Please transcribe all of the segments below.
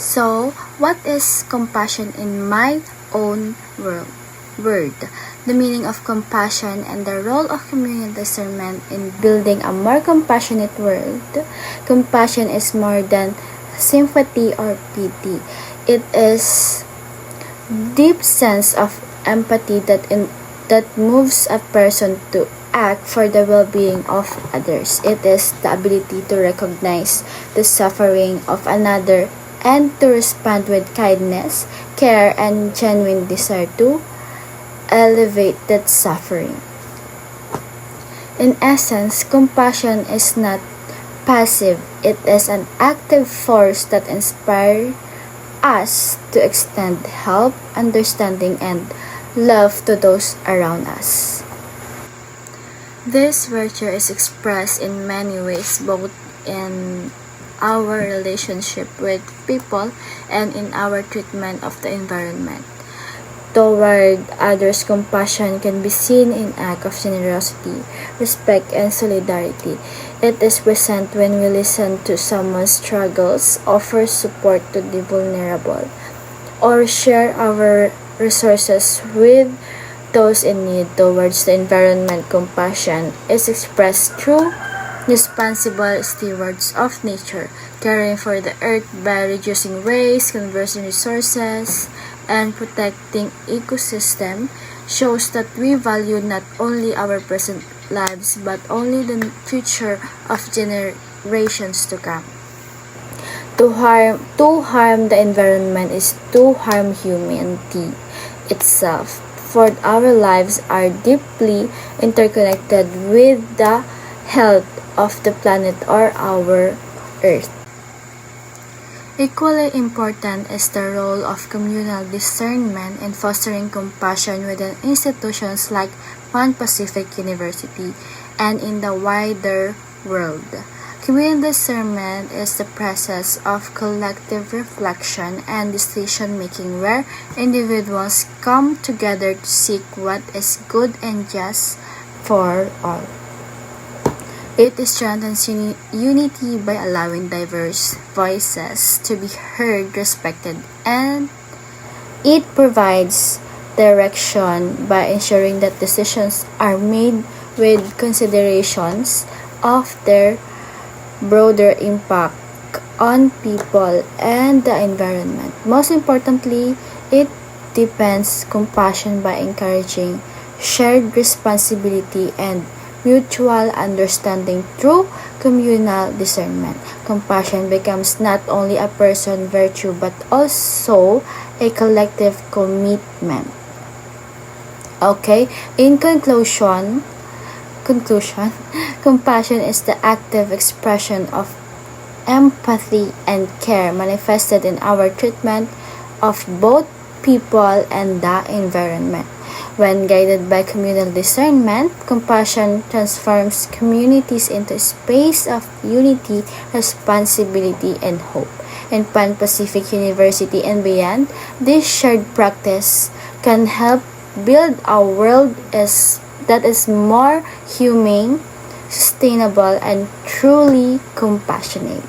So, what is compassion in my own word? The meaning of compassion and the role of communal discernment in building a more compassionate world. Compassion is more than sympathy or pity. It is deep sense of empathy that moves a person to act for the well-being of others. It is the ability to recognize the suffering of another and to respond with kindness, care, and genuine desire to elevate that suffering. In essence, compassion is not passive, it is an active force that inspires us to extend help, understanding, and love to those around us. This virtue is expressed in many ways, both in our relationship with people and in our treatment of the environment. Toward others, compassion can be seen in acts of generosity, respect, and solidarity. It is present when we listen to someone's struggles, offer support to the vulnerable, or share our resources with those in need. Towards the environment, compassion is expressed through responsible stewards of nature, caring for the earth by reducing waste, conserving resources, and protecting ecosystem shows that we value not only our present lives but only the future of generations to come. To harm the environment is to harm humanity itself, for our lives are deeply interconnected with the health of the planet or our earth. Equally important is the role of communal discernment in fostering compassion within institutions like Pan Pacific University and in the wider world. Communal discernment is the process of collective reflection and decision-making where individuals come together to seek what is good and just for all. It strengthens unity by allowing diverse voices to be heard, respected, and it provides direction by ensuring that decisions are made with considerations of their broader impact on people and the environment. Most importantly, it deepens compassion by encouraging shared responsibility and mutual understanding through communal discernment. Compassion becomes not only a personal virtue but also a collective commitment. Okay, in conclusion, compassion is the active expression of empathy and care manifested in our treatment of both people and the environment. When guided by communal discernment, compassion transforms communities into a space of unity, responsibility, and hope. In Pan Pacific University and beyond, this shared practice can help build a world that is more humane, sustainable, and truly compassionate.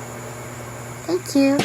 Thank you.